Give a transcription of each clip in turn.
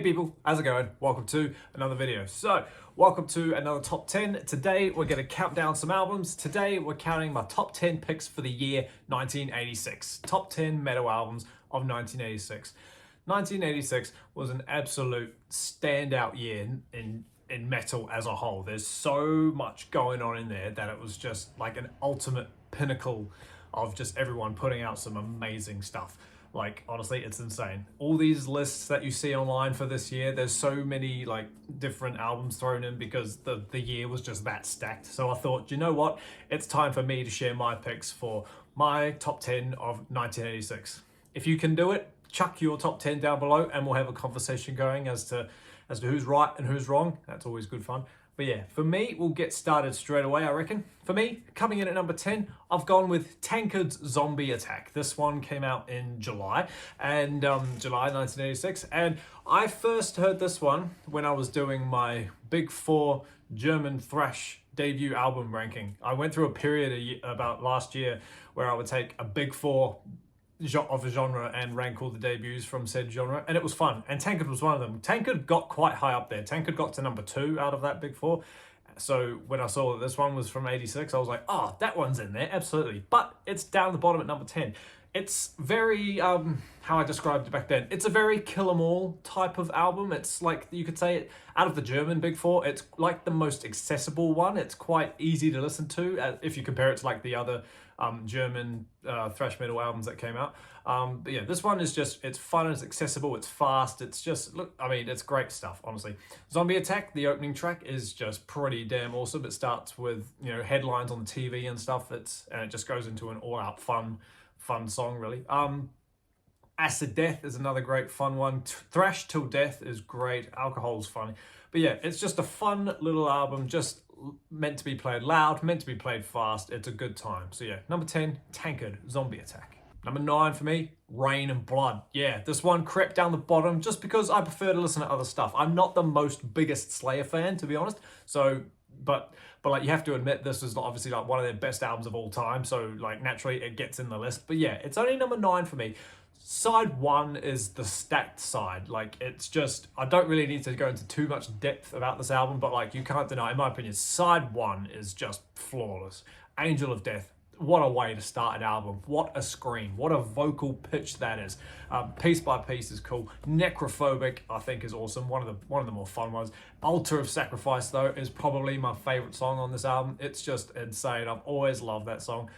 people, how's it going? Welcome to another video. So, welcome to another top 10. Today we're going to count down some albums. Today we're counting my top 10 picks for the year 1986. Top 10 metal albums of 1986. 1986 was an absolute standout year in metal as a whole. There's so much going on in there that it was just like an ultimate pinnacle of just everyone putting out some amazing stuff. Like, honestly, it's insane. All these lists that you see online for this year, there's so many like different albums thrown in because the year was just that stacked. So I thought, you know what? It's time for me to share my picks for my top 10 of 1986. If you can do it, chuck your top 10 down below and we'll have a conversation going as to who's right and who's wrong. That's always good fun. But yeah, for me, we'll get started straight away, I reckon. For me, coming in at number 10, I've gone with Tankard's Zombie Attack. This one came out in July, and July 1986. And I first heard this one when I was doing my Big Four German thrash debut album ranking. I went through a period about last year where I would take a Big Four of a genre and rank all the debuts from said genre, and it was fun, and Tankard was one of them. Tankard got quite high up there. Tankard got to number 2 out of that Big Four. So when I saw that this one was from 86, I was like, oh, that one's in there, absolutely. But it's down the bottom at number 10. It's very, how I described it back then, it's a very kill 'em all type of album. It's like, you could say, out of the German Big Four, it's like the most accessible one. It's quite easy to listen to if you compare it to like the other German thrash metal albums that came out. But yeah, this one is just, it's fun, it's accessible, it's fast, it's just, look, I mean, it's great stuff, honestly. Zombie Attack, the opening track, is just pretty damn awesome. It starts with, you know, headlines on the TV and stuff, and it just goes into an all-out fun song, really. Acid Death is another great fun one. Thrash Till Death is great. Alcohol's funny. But yeah, it's just a fun little album, just meant to be played loud, meant to be played fast. It's a good time. So yeah, number 10, Tankard, Zombie Attack. Number 9 for me, Rain and Blood. Yeah, this one crept down the bottom just because I prefer to listen to other stuff. I'm not the biggest Slayer fan, to be honest. So, but like, you have to admit, this is obviously like one of their best albums of all time. So like, naturally it gets in the list. But yeah, it's only number 9 for me. Side 1 is the stacked side. Like, it's just, I don't really need to go into too much depth about this album, but like, you can't deny, in my opinion, side 1 is just flawless. Angel of Death. What a way to start an album. What a scream. What a vocal pitch that is. Piece by Piece is cool. Necrophobic, I think, is awesome. One of the more fun ones. Altar of Sacrifice, though, is probably my favorite song on this album. It's just insane. I've always loved that song.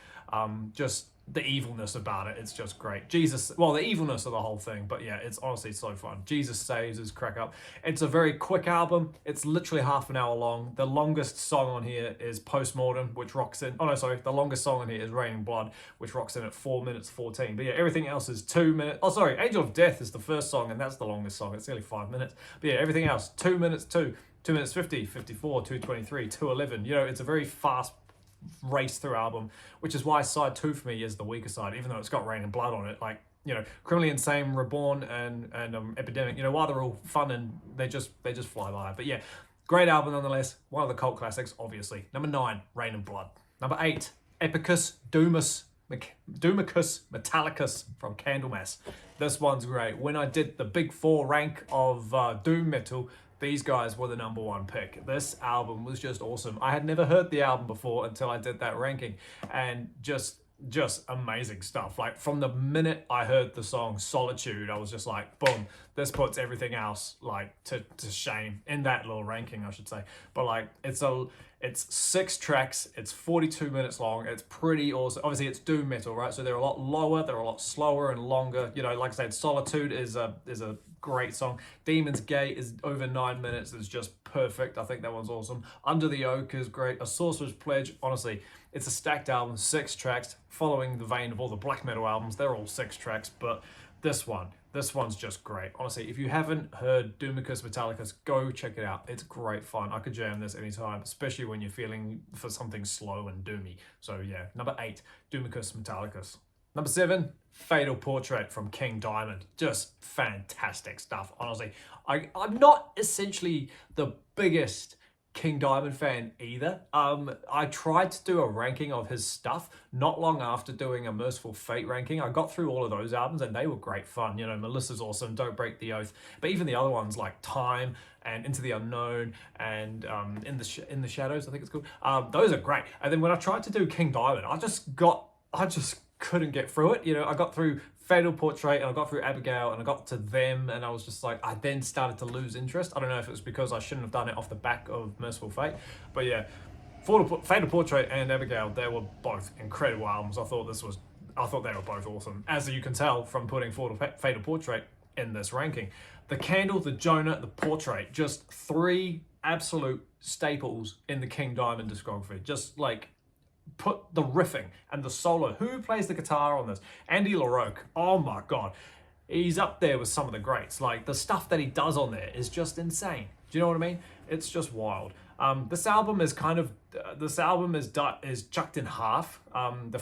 Just the evilness about it, it's just great. Jesus, well, the evilness of the whole thing, but yeah, it's honestly so fun. Jesus Saves is crack up. It's a very quick album. It's literally half an hour long. The longest song on here is Postmortem, which rocks in, the longest song on here is Rain and Blood, which rocks in at 4 minutes 14. But yeah, everything else is 2 minutes. Oh, sorry, Angel of Death is the first song, and that's the longest song. It's nearly 5 minutes. But yeah, everything else, 2 minutes 2 minutes 50, 54, 223, 211. You know, it's a very fast race through album, which is why side 2 for me is the weaker side, even though it's got Rain and Blood on it. Like, you know, Criminally Insane, Reborn, and Epidemic, you know, while they're all fun and they just fly by. But yeah, great album nonetheless. One of the cult classics, obviously. Number 9, Rain and Blood. Number 8, Epicus Doomicus Metallicus from Candlemass. This one's great. When I did the Big Four rank of doom metal, these guys were the number 1 pick. This album was just awesome. I had never heard the album before until I did that ranking, and just amazing stuff. Like, from the minute I heard the song Solitude, I was just like, boom, this puts everything else like to shame in that little ranking, I should say. But like, it's 6 tracks, it's 42 minutes long, it's pretty awesome. Obviously it's doom metal, right? So they're a lot lower, they're a lot slower and longer. You know, like I said, Solitude is a great song. Demon's Gate is over 9 minutes. It's just perfect. I think that one's awesome. Under the Oak is great. A Sorcerer's Pledge, honestly, it's a stacked album, 6 tracks, following the vein of all the black metal albums. They're all 6 tracks, but this one's just great. Honestly, if you haven't heard Doomicus Metallicus, go check it out. It's great fun. I could jam this anytime, especially when you're feeling for something slow and doomy. So yeah, number 8, Doomicus Metallicus. Number 7, Fatal Portrait from King Diamond. Just fantastic stuff, honestly. I'm not essentially the biggest King Diamond fan either. I tried to do a ranking of his stuff not long after doing a Merciful Fate ranking. I got through all of those albums and they were great fun. You know, Melissa's awesome, Don't Break the Oath, but even the other ones like Time and Into the Unknown and In the Shadows, I think it's called. Those are great. And then when I tried to do King Diamond, I just couldn't get through it. You know, I got through Fatal Portrait and I got through Abigail and I got to them and I was just like, I then started to lose interest. I don't know if it was because I shouldn't have done it off the back of Merciful Fate, but yeah, Fatal Portrait and Abigail, they were both incredible albums. I thought they were both awesome, as you can tell from putting Fatal Portrait in this ranking. The Candle, the Jonah, the Portrait, just three absolute staples in the King Diamond discography. Just like, put the riffing and the solo. Who plays the guitar on this? Andy LaRocque. Oh my God. He's up there with some of the greats. Like, the stuff that he does on there is just insane. Do you know what I mean? It's just wild. This album is chucked in half. The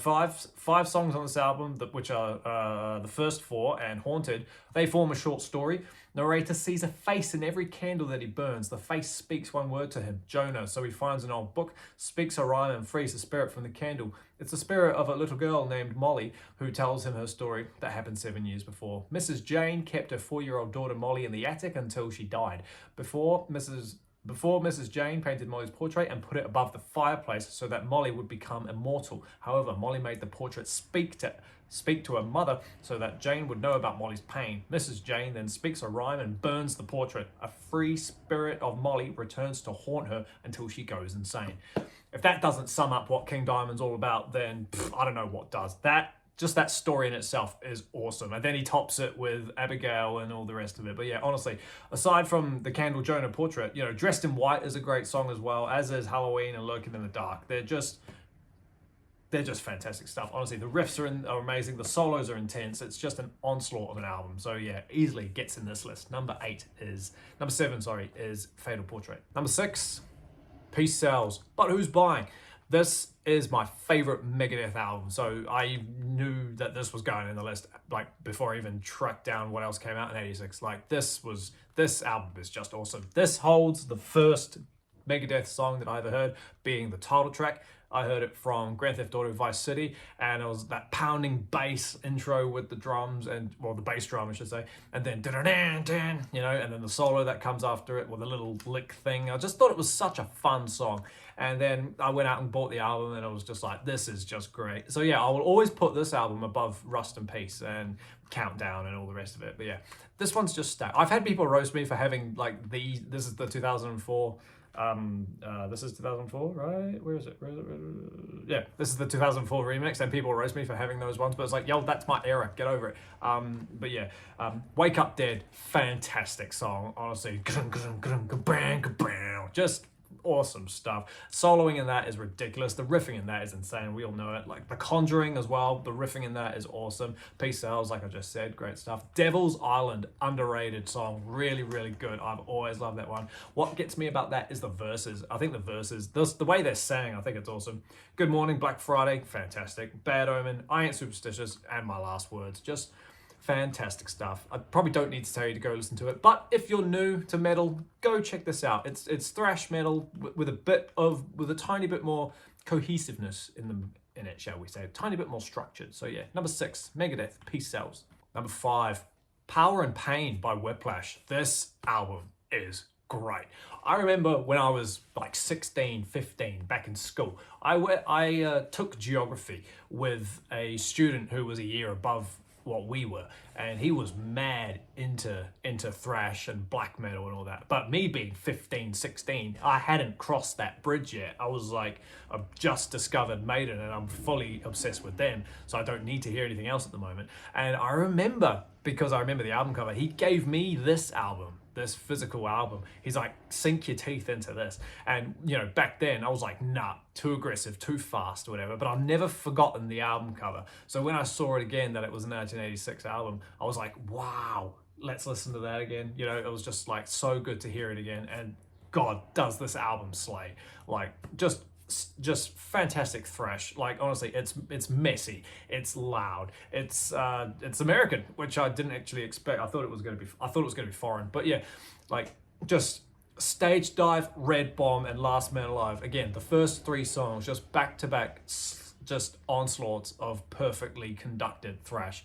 five songs on this album, which are the first four and Haunted, they form a short story. Narrator sees a face in every candle that he burns. The face speaks one word to him, Jonah. So he finds an old book, speaks a rhyme, and frees the spirit from the candle. It's the spirit of a little girl named Molly who tells him her story that happened 7 years before. Mrs. Jane kept her 4-year-old daughter Molly in the attic until she died. Before Mrs. Jane painted Molly's portrait and put it above the fireplace so that Molly would become immortal. However, Molly made the portrait speak to her mother so that Jane would know about Molly's pain. Mrs. Jane then speaks a rhyme and burns the portrait. A free spirit of Molly returns to haunt her until she goes insane. If that doesn't sum up what King Diamond's all about, then I don't know what does. Just that story in itself is awesome. And then he tops it with Abigail and all the rest of it. But yeah, honestly, aside from the Candle, Jonah, Portrait, you know, Dressed in White is a great song as well, as is Halloween and Lurking in the Dark. They're just fantastic stuff. Honestly, the riffs are amazing. The solos are intense. It's just an onslaught of an album. So yeah, easily gets in this list. Number 7, is Fatal Portrait. Number 6, Peace Sells, but who's buying? This is my favorite Megadeth album. So I knew that this was going in the list, like, before I even tracked down what else came out in '86. Like, this album is just awesome. This holds the first Megadeth song that I ever heard, being the title track. I heard it from Grand Theft Auto Vice City, and it was that pounding bass intro with the drums, well, the bass drum, I should say, and then you know, and then the solo that comes after it with a little lick thing. I just thought it was such a fun song. And then I went out and bought the album, and I was just like, this is just great. So yeah, I will always put this album above Rust in Peace and Countdown and all the rest of it. But yeah, this one's just stacked. I've had people roast me for having like this is the 2004. This is 2004, right? Where is it? Yeah, this is the 2004 remix, and people roast me for having those ones, but it's like, yo, that's my era, get over it. But yeah, Wake Up Dead, fantastic song, honestly. Just awesome stuff. Soloing in that is ridiculous. The riffing in that is insane. We all know it. Like The Conjuring as well. The riffing in that is awesome. Peace Sells, like I just said, great stuff. Devil's Island, underrated song. Really, really good. I've always loved that one. What gets me about that is the verses. I think the verses, the way they're sang, I think it's awesome. Good Morning, Black Friday, fantastic. Bad Omen, I Ain't Superstitious, and My Last Words. Just fantastic stuff. I probably don't need to tell you to go listen to it, but if you're new to metal, go check this out. It's thrash metal with a tiny bit more cohesiveness in it, shall we say, a tiny bit more structured. So yeah, number 6, Megadeth, Peace Sells. Number 5, Power and Pain by Whiplash. This album is great. I remember when I was like 16, 15, back in school, I took geography with a student who was a year above what we were, and he was mad into thrash and black metal and all that. But me being 15, 16, I hadn't crossed that bridge yet. I was like, I've just discovered Maiden and I'm fully obsessed with them, so I don't need to hear anything else at the moment. And I remember, because I remember the album cover, he gave me this album, this physical album. He's like, sink your teeth into this. And you know, back then I was like, nah, too aggressive, too fast, whatever. But I've never forgotten the album cover. So when I saw it again, that it was a 1986 album, I was like, wow, let's listen to that again. You know, it was just like so good to hear it again. And God, does this album slay. Like, just fantastic thrash. Like, honestly, it's messy, it's loud, it's American, which I didn't actually expect. I thought it was going to be foreign, but yeah, like, just Stage Dive, Red Bomb, and Last Man Alive. Again, the first 3 songs, just back-to-back, just onslaughts of perfectly conducted thrash.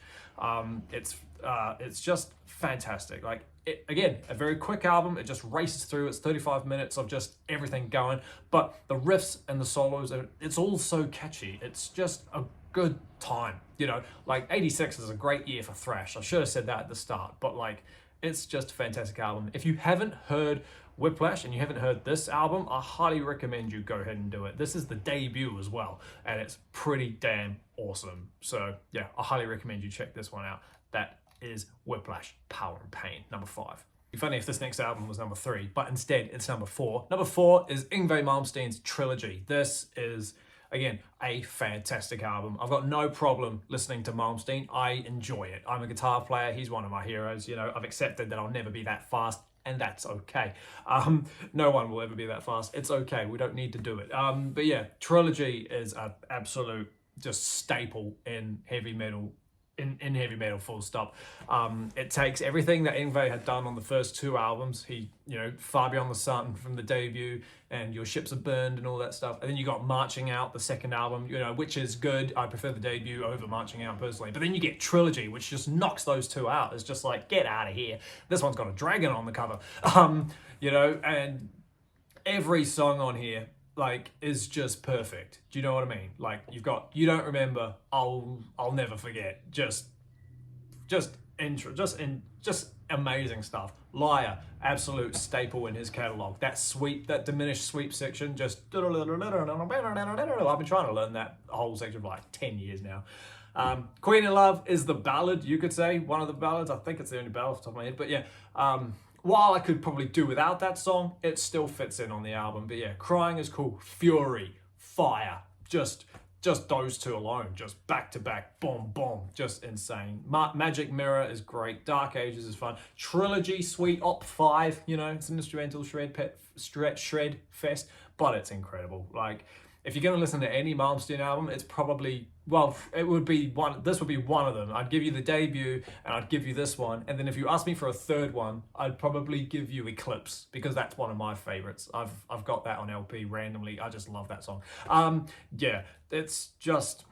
It's just fantastic. Like, again, a very quick album. It just races through. It's 35 minutes of just everything going. But the riffs and the solos, it's all so catchy. It's just a good time. You know, like 86 is a great year for thrash. I should have said that at the start. But like, it's just a fantastic album. If you haven't heard Whiplash and you haven't heard this album, I highly recommend you go ahead and do it. This is the debut as well, and it's pretty damn awesome. So yeah, I highly recommend you check this one out. That is Whiplash, Power and Pain, number 5. It'd be funny if this next album was number 3, but instead it's number 4. Number 4 is Yngwie Malmsteen's Trilogy. This is, again, a fantastic album. I've got no problem listening to Malmsteen. I enjoy it. I'm a guitar player. He's one of my heroes. You know, I've accepted that I'll never be that fast, and that's okay. No one will ever be that fast. It's okay. We don't need to do it. But yeah, Trilogy is an absolute just staple in heavy metal. In heavy metal, full stop. It takes everything that Yngwie had done on the first 2 albums. He, you know, Far Beyond the Sun from the debut, and Your Ships Are Burned and all that stuff. And then you got Marching Out, the second album, you know, which is good. I prefer the debut over Marching Out personally. But then you get Trilogy, which just knocks those 2 out. It's just like, get out of here. This one's got a dragon on the cover. You know, and every song on here, like, is just perfect. Do you know what I mean? Like, you've got You Don't Remember, I'll Never Forget. Just amazing stuff. Liar, absolute staple in his catalog. That sweep, that diminished sweep section, just I've been trying to learn that whole section for like 10 years now. Queen in Love is the ballad, you could say, one of the ballads. I think it's the only ballad off the top of my head, but yeah. While I could probably do without that song, it still fits in on the album. But yeah, Crying is cool. Fury, Fire, just those 2 alone, just back to back, boom, boom, just insane. Magic Mirror is great. Dark Ages is fun. Trilogy, Sweet Op 5, you know, it's an instrumental shred fest, but it's incredible. Like, if you're going to listen to any Malmsteen album, it's probably, well, it would be one, this would be one of them. I'd give you the debut, and I'd give you this one. And then if you ask me for a third one, I'd probably give you Eclipse, because that's one of my favorites. I've got that on LP randomly. I just love that song. Yeah, it's just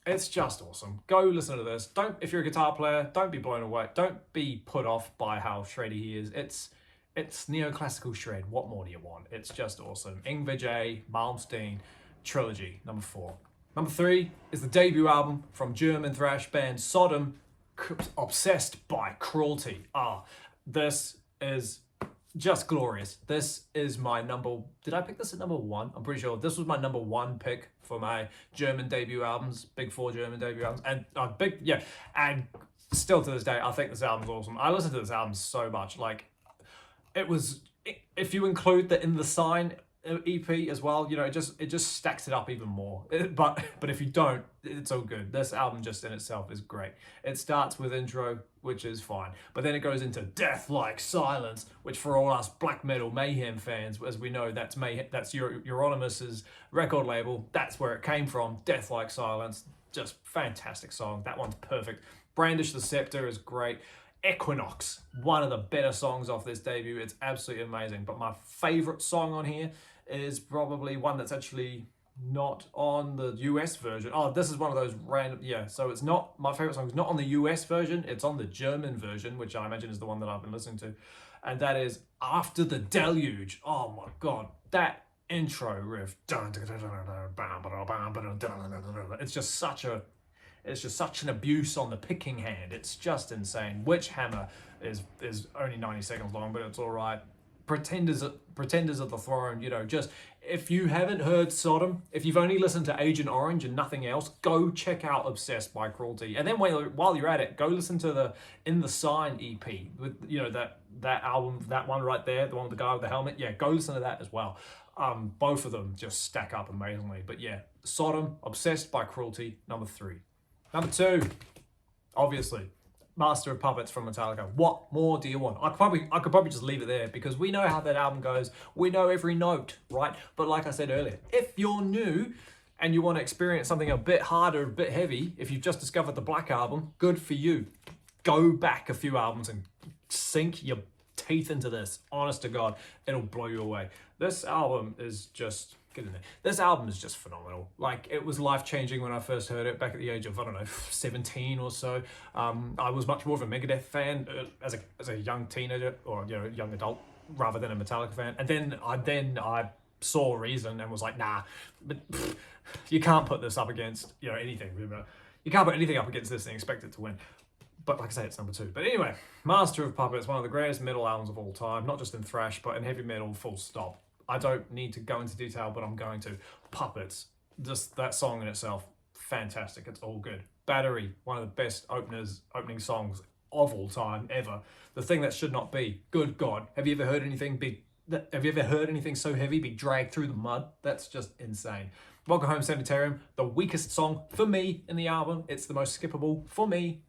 awesome. Go listen to this. If you're a guitar player, don't be blown away. Don't be put off by how shreddy he is. It's neoclassical shred. What more do you want? It's just awesome. Yngwie J, Malmsteen, Trilogy, number 4. Number 3 is the debut album from German thrash band Sodom, Obsessed by Cruelty. This is just glorious. This is my did I pick this at number 1? I'm pretty sure this was my number 1 pick for my German debut albums, big 4 German debut albums. And and still to this day, I think this album's awesome. I listen to this album so much. Like, if you include the In the Sign EP as well, you know, it just stacks it up even more. But if you don't, it's all good. This album just in itself is great. It starts with intro, which is fine, but then it goes into Death Like Silence, which for all us black metal mayhem fans, as we know, that's Euronymous' record label. That's where it came from. Death Like Silence, just fantastic song. That one's perfect. Brandish the Scepter is great. Equinox, one of the better songs off this debut. It's absolutely amazing. But my favorite song on here is probably one that's actually not on the US version. This is one of those random, so it's not, my favorite song is not on the US version, it's on the German version, which I imagine is the one that I've been listening to. And that is After the Deluge. Oh my God, that intro riff. It's just such an abuse on the picking hand. It's just insane. Witch Hammer is only 90 seconds long, but it's all right. Pretenders at the Throne, you know, just, if you haven't heard Sodom, if you've only listened to Agent Orange and nothing else, go check out Obsessed by Cruelty. And then while you're at it, go listen to the In the Sign EP, with, you know, that album, that one right there, the one with the guy with the helmet. Yeah, go listen to that as well. Both of them just stack up amazingly. But yeah, Sodom, Obsessed by Cruelty, number 3. Number 2, obviously, Master of Puppets from Metallica. What more do you want? I could probably just leave it there, because we know how that album goes. We know every note, right? But like I said earlier, if you're new and you want to experience something a bit harder, a bit heavy, if you've just discovered the Black Album, good for you. Go back a few albums and sink your teeth into this. Honest to God, it'll blow you away. This album is just, get in there. This album is just phenomenal. Like, it was life-changing when I first heard it back at the age of, I don't know, 17 or so. I was much more of a Megadeth fan as a young teenager, or, you know, young adult, rather than a Metallica fan. And then I saw Reason and was like, nah, but you can't put this up against, you know, anything. You can't put anything up against this and expect it to win. But like I say, it's number 2. But anyway, Master of Puppets, one of the greatest metal albums of all time, not just in thrash, but in heavy metal, full stop. I don't need to go into detail, but I'm going to. Puppets, just that song in itself, fantastic. It's all good. Battery, one of the best opening songs of all time, ever. The thing that should not be. Good God, have you ever heard anything so heavy be dragged through the mud? That's just insane. Welcome Home Sanitarium, the weakest song for me in the album. It's the most skippable for me.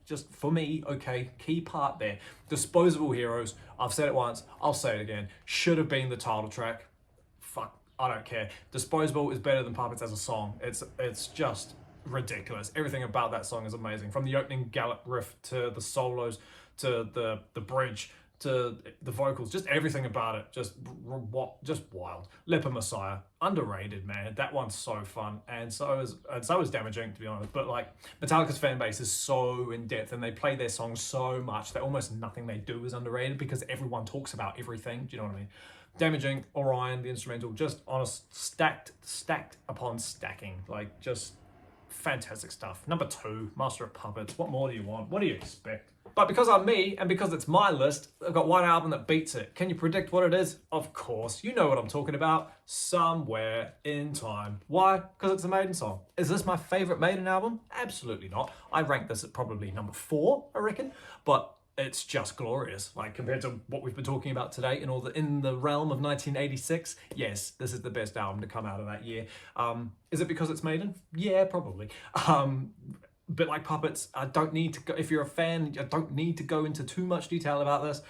Just for me, okay, key part there. Disposable Heroes, I've said it once, I'll say it again, should have been the title track. Fuck, I don't care. Disposable is better than Puppets as a song. It's just ridiculous. Everything about that song is amazing. From the opening gallop riff to the solos to the bridge to the vocals, just everything about it, just wild. Leper Messiah, underrated, man. That one's so fun, and so is Damaging, to be honest. But like, Metallica's fan base is so in depth, and they play their songs so much that almost nothing they do is underrated because everyone talks about everything. Do you know what I mean? Damaging, Orion, the instrumental, just honest, stacked upon stacking, like just fantastic stuff. Number 2, Master of Puppets. What more do you want? What do you expect? But because I'm me, and because it's my list, I've got one album that beats it. Can you predict what it is? Of course. You know what I'm talking about. Somewhere in Time. Why? Because it's a Maiden song. Is this my favorite Maiden album? Absolutely not. I rank this at probably number 4, I reckon. But it's just glorious. Like, compared to what we've been talking about today in the realm of 1986, yes, this is the best album to come out of that year. Is it because it's Maiden? Yeah, probably. But like Puppets, I don't need to go, if you're a fan, I don't need to go into too much detail about this.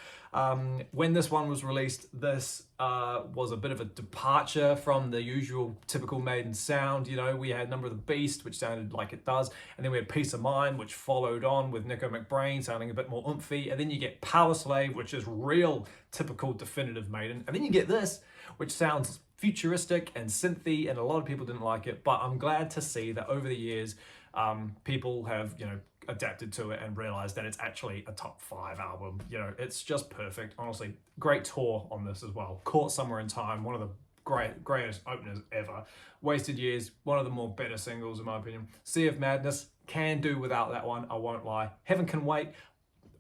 When this one was released, this was a bit of a departure from the usual typical Maiden sound. You know, we had Number of the Beast, which sounded like it does, and then we had Peace of Mind, which followed on with Nico McBrain sounding a bit more oomphy, and then you get Power Slave, which is real typical definitive Maiden, and then you get this, which sounds futuristic and synthy, and a lot of people didn't like it, but I'm glad to see that over the years, people have, you know, adapted to it and realized that it's actually a top 5 album. You know, it's just perfect. Honestly, great tour on this as well. Caught Somewhere in Time, one of the greatest openers ever. Wasted Years, one of the more better singles in my opinion. Sea of Madness, can do without that one, I won't lie. Heaven Can Wait,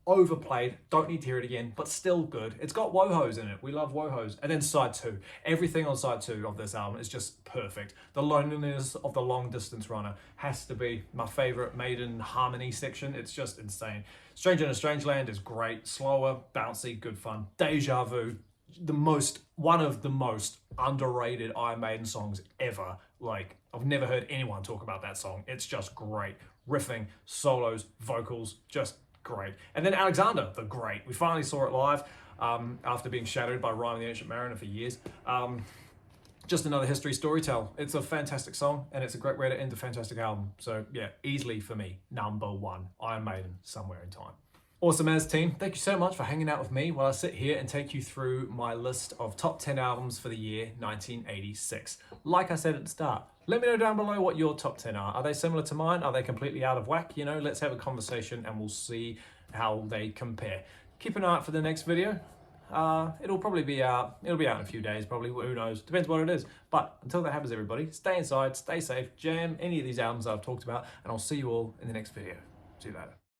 overplayed, don't need to hear it again, but still good. It's got wohos in it. We love wohos. And then side 2. Everything on side 2 of this album is just perfect. The Loneliness of the Long Distance Runner has to be my favorite Maiden harmony section. It's just insane. Stranger in a Strange Land is great. Slower, bouncy, good fun. Deja Vu, one of the most underrated Iron Maiden songs ever. Like, I've never heard anyone talk about that song. It's just great. Riffing, solos, vocals, just great. And then Alexander the Great. We finally saw it live after being shadowed by Ryan the Ancient Mariner for years. Just another history storytell. It's a fantastic song, and it's a great way to end a fantastic album. So yeah, easily for me, number 1, Iron Maiden, Somewhere in Time. Awesome as team, thank you so much for hanging out with me while I sit here and take you through my list of top 10 albums for the year 1986. Like I said at the start, let me know down below what your top 10 are. Are they similar to mine? Are they completely out of whack? You know, let's have a conversation and we'll see how they compare. Keep an eye out for the next video. It'll probably be out, in a few days probably, who knows, depends what it is. But until that happens everybody, stay inside, stay safe, jam any of these albums that I've talked about, and I'll see you all in the next video. See you later.